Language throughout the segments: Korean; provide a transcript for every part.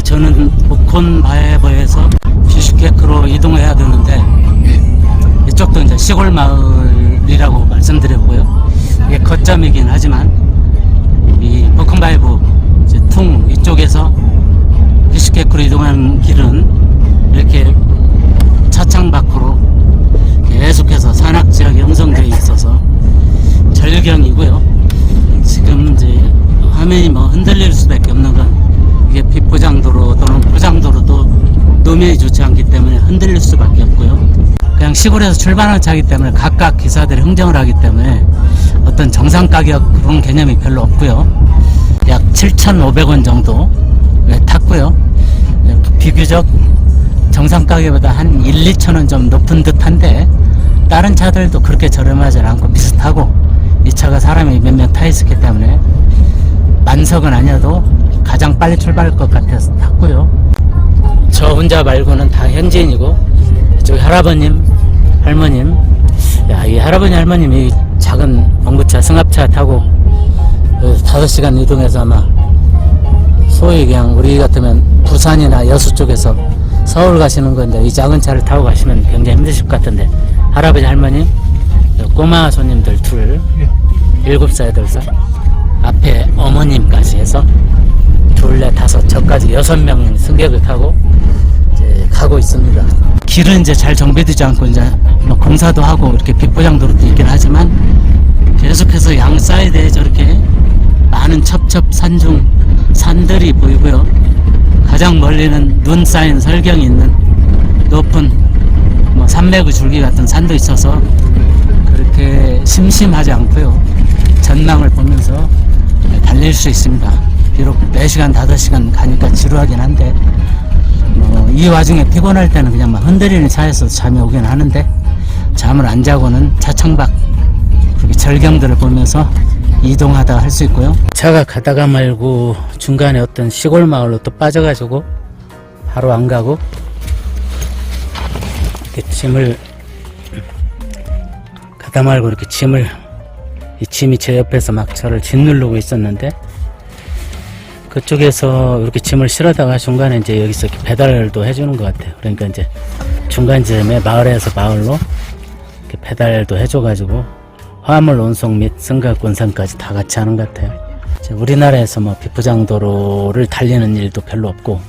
저는 보콘바에버에서 비슈케크로 이동해야 되는데 이쪽도 이제 시골 마을이라고 말씀드렸고요. 이게 거점이긴 하지만 이 보콘바에버 이제 퉁 이쪽에서 비슈케크로 이동하는 길은 이렇게 차창 밖으로 계속해서 산악지역이 형성되어 있어서 절경이고요. 지금 이제 화면이 뭐 흔들릴 수밖에 없는 건 이게 비포장도로 또는 포장도로도 노면이 좋지 않기 때문에 흔들릴 수밖에 없고요. 그냥 시골에서 출발하는 차이기 때문에 각각 기사들이 흥정을 하기 때문에 어떤 정상 가격 그런 개념이 별로 없고요. 약 7,500원 정도 탔고요. 비교적 정상 가격보다 한 1, 2천원 좀 높은 듯한데 다른 차들도 그렇게 저렴하지 않고 비슷하고 이 차가 사람이 몇 명 타 있었기 때문에 만석은 아니어도 가장 빨리 출발할 것 같아서 탔고요. 저 혼자 말고는 다 현지인이고 저기 할아버님 할머님, 야, 이 할아버지 할머님이 작은 봉구차 승합차 타고 5시간 이동해서 아마 소위 그냥 우리 같으면 부산이나 여수 쪽에서 서울 가시는 건데 이 작은 차를 타고 가시면 굉장히 힘드실 것 같은데 할아버지 할머님 꼬마 손님들 둘 7살 8살 앞에 어머님까지 해서 둘, 넷, 다섯, 저까지 6명 승객을 타고 이제 가고 있습니다. 길은 이제 잘 정비되지 않고 이제 뭐 공사도 하고 이렇게 비포장도로도 있긴 하지만 계속해서 양 사이드에 저렇게 많은 첩첩산중 산들이 보이고요. 가장 멀리는 눈 쌓인 설경이 있는 높은 뭐 산맥의 줄기 같은 산도 있어서 그렇게 심심하지 않고요. 전망을 보면서 달릴 수 있습니다. 비록 4시간, 5시간 가니까 지루하긴 한데 이 와중에 피곤할 때는 그냥 막 흔들리는 차에서 잠이 오긴 하는데 잠을 안 자고는 차창밖 그렇게 절경들을 보면서 이동하다 할 수 있고요. 차가 가다가 말고 중간에 어떤 시골 마을로 또 빠져가지고 바로 안 가고 이렇게 짐을 가다 말고 이렇게 이 짐이 제 옆에서 막 저를 짓누르고 있었는데 그쪽에서 이렇게 짐을 실어다가 중간에 이제 여기서 이렇게 배달도 해주는 것 같아요. 그러니까 이제 중간쯤에 마을에서 마을로 이렇게 배달도 해줘가지고 화물 운송 및 승객 운송까지 다 같이 하는 것 같아요. 우리나라에서 뭐 비포장도로를 달리는 일도 별로 없고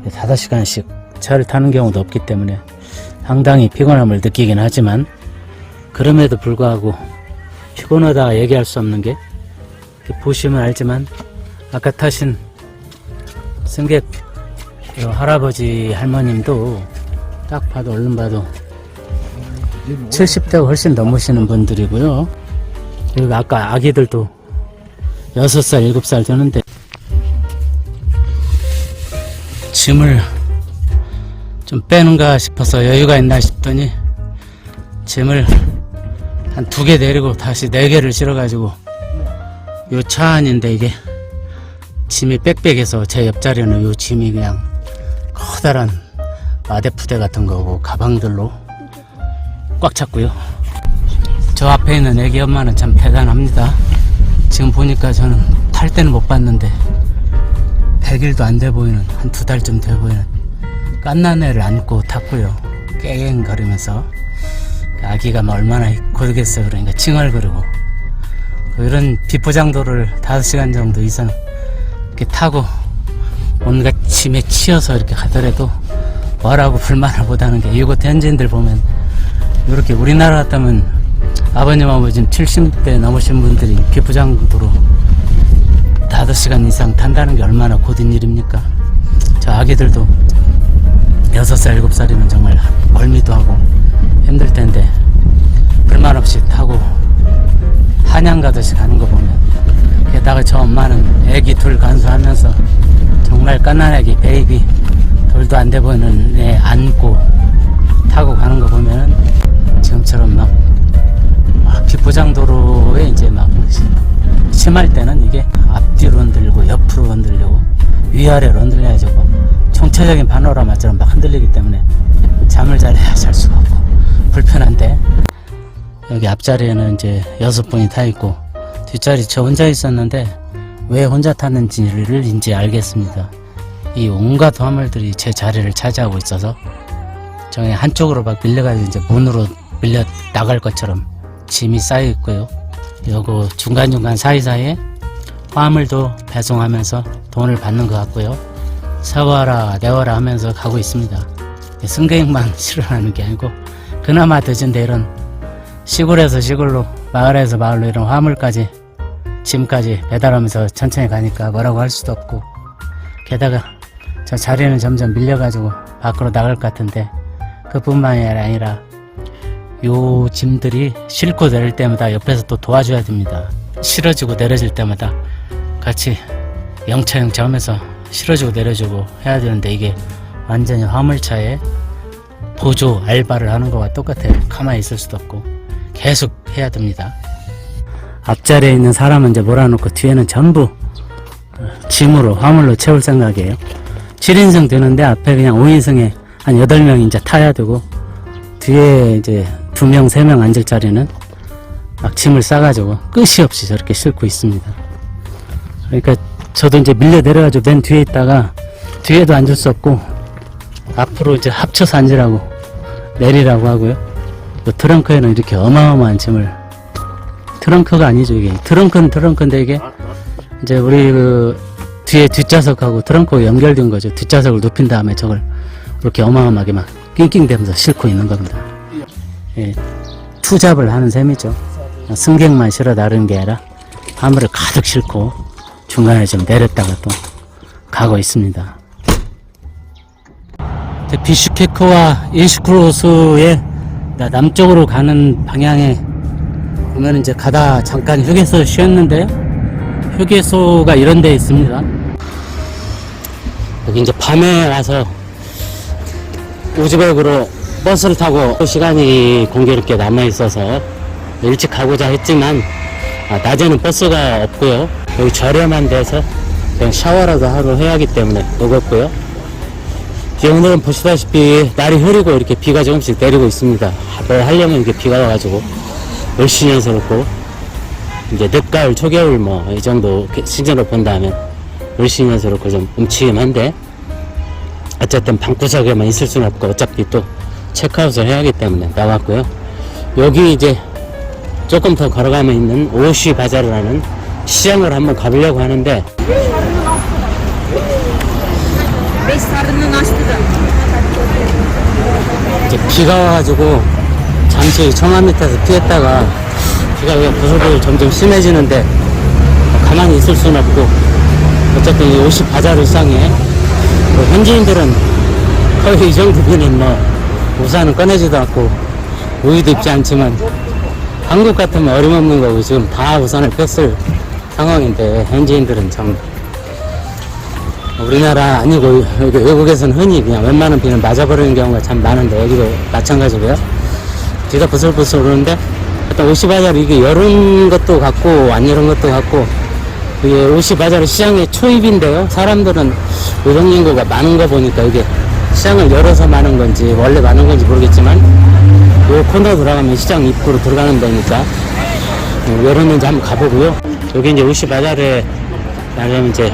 5시간씩 차를 타는 경우도 없기 때문에 상당히 피곤함을 느끼긴 하지만 그럼에도 불구하고 피곤하다 얘기할 수 없는 게 보시면 알지만 아까 타신 승객 할아버지 할머님도 딱 봐도 얼른 봐도 70대가 훨씬 넘으시는 분들이고요. 그리고 아까 아기들도 6살 7살 되는데 짐을 좀 빼는가 싶어서 여유가 있나 싶더니 짐을 한 2개 내리고 다시 4개를 실어가지고 요 차 안인데 이게 짐이 빽빽해서 제 옆자리는 요 짐이 그냥 커다란 마대푸대 같은 거고 가방들로 꽉 찼고요. 저 앞에 있는 애기 엄마는 참 대단합니다. 지금 보니까 저는 탈 때는 못 봤는데 100일도 안 돼 보이는 한 2달쯤 돼 보이는 갓난 애를 안고 탔고요. 깽깽거리면서 아기가 뭐 얼마나 고르겠어요. 그러니까 칭얼거리고 이런 비포장도를 5시간 정도 이상 이렇게 타고 온갖 짐에 치여서 이렇게 가더라도 뭐라고 불만을 못하는 게 이곳 현지인들 보면 이렇게 우리나라 같다면 아버님 아버지 70대 넘으신 분들이 비포장도로 5시간 이상 탄다는 게 얼마나 고된 일입니까? 저 아기들도 6살 7살이면 정말 멀미도 하고 힘들 텐데 불만 없이 타고 한양 가듯이 가는 거 보면 게다가 저 엄마는 애기 둘 간수하면서 정말 갓난 애기 베이비 돌도 안 돼 보이는 애 안고 타고 가는 거 보면은 지금처럼 막 비포장도로에 이제 막 심할 때는 이게 앞뒤로 흔들리고 옆으로 흔들리고 위아래로 흔들려가지고 총체적인 파노라마처럼 막 흔들리기 때문에 잠을 잘해야 잘 수가 없고 불편한데 여기 앞자리에는 이제 6분이 타 있고 뒷자리 저 혼자 있었는데 왜 혼자 탔는지를 이제 알겠습니다. 이 온갖 화물들이 제 자리를 차지하고 있어서 저기 한쪽으로 막 밀려가지고 이제 문으로 밀려 나갈 것처럼 짐이 쌓여 있고요. 요거 중간중간 사이사이에 화물도 배송하면서 돈을 받는 것 같고요. 세워라 내워라 하면서 가고 있습니다. 승객만 실어나는 게 아니고 그나마 늦은데 이런 시골에서 시골로 마을에서 마을로 이런 화물까지 짐까지 배달하면서 천천히 가니까 뭐라고 할 수도 없고, 게다가 저 자리는 점점 밀려가지고 밖으로 나갈 것 같은데 그뿐만이 아니라 요 짐들이 싣고 내릴 때마다 옆에서 또 도와줘야 됩니다. 실어지고 내려질 때마다 같이 영차영차 하면서 실어주고 내려주고 해야 되는데 이게 완전히 화물차에 보조 알바를 하는 거와 똑같아요. 가만히 있을 수도 없고 계속 해야 됩니다. 앞자리에 있는 사람은 이제 몰아놓고 뒤에는 전부 짐으로 화물로 채울 생각이에요. 7인승 되는데 앞에 그냥 5인승에 한 8명 이제 타야 되고, 뒤에 이제 2명 3명 앉을 자리는 막 짐을 싸가지고 끝이 없이 저렇게 싣고 있습니다. 그러니까 저도 이제 밀려 내려가지고 맨 뒤에 있다가 뒤에도 앉을 수 없고 앞으로 이제 합쳐서 앉으라고 내리라고 하고요. 또 트렁크에는 이렇게 어마어마한 짐을, 트렁크가 아니죠 이게, 트렁크는 트렁크인데 이게 이제 우리 그 뒤에 뒷좌석하고 트렁크가 연결된 거죠. 뒷좌석을 눕힌 다음에 저걸 이렇게 어마어마하게 막 낑낑대면서 싣고 있는 겁니다. 예, 투잡을 하는 셈이죠. 승객만 실어 나르는 게 아니라 화물을 가득 싣고 중간에 좀 내렸다가 또 가고 있습니다. 비슈케크와 이슈크로스의 남쪽으로 가는 방향에 보면 이제 가다 잠깐 휴게소 쉬었는데요. 휴게소가 이런 데 있습니다. 여기 이제 밤에 와서 우즈벡으로 버스를 타고 시간이 공교롭게 남아있어서 일찍 가고자 했지만 낮에는 버스가 없고요. 여기 저렴한 데서 그냥 샤워라도 하루 해야 하기 때문에 무겁고요. 이제 오늘은 보시다시피 날이 흐리고 이렇게 비가 조금씩 내리고 있습니다. 뭘 하려면 이렇게 비가 와가지고 을씨년스럽고, 이제 늦가을 초겨울 뭐 이 정도 시즌으로 본다면 을씨년스럽고 좀 움츠임한데, 어쨌든 방구석에만 있을 수는 없고 어차피 또 체크아웃을 해야 하기 때문에 나왔고요. 여기 이제 조금 더 걸어가면 있는 오시 바자르라는 시장을 한번 가보려고 하는데, 이제 비가 와가지고 잠시 청아 밑에서 피했다가 비가 그냥 부슬부슬 점점 심해지는데 가만히 있을 수는 없고, 어쨌든 이 오시 바자르 시장에 현지인들은 거의 이 정도 비는 뭐 우산은 꺼내지도 않고 우유도 입지 않지만, 한국 같으면 어림없는 거고 지금 다 우산을 뺐을 상황인데 현지인들은 참, 우리나라 아니고 외국에서는 흔히 그냥 웬만한 비는 맞아버리는 경우가 참 많은데 여기도 마찬가지고요. 비가 부슬부슬 오르는데 일단 오시바자르 이게 열은 것도 같고 안 열은 것도 같고, 이게 오시바자르 시장의 초입인데요. 사람들은 노동 인구가 많은 거 보니까 이게 시장을 열어서 많은 건지 원래 많은 건지 모르겠지만, 요 코너 들어가면 시장 입구로 들어가는 데니까 열었는지 한번 가보고요. 여기 이제 오시바자르에 나가면 이제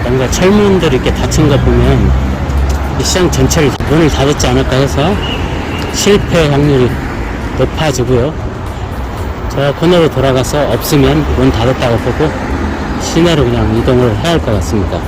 뭔가 철문들이 이렇게 닫힌 거 보면 이 시장 전체를 문을 닫았지 않을까 해서 실패 확률이 높아지고요. 저 코너로 돌아가서 없으면 문 닫았다고 보고 시내로 그냥 이동을 해야 할 것 같습니다.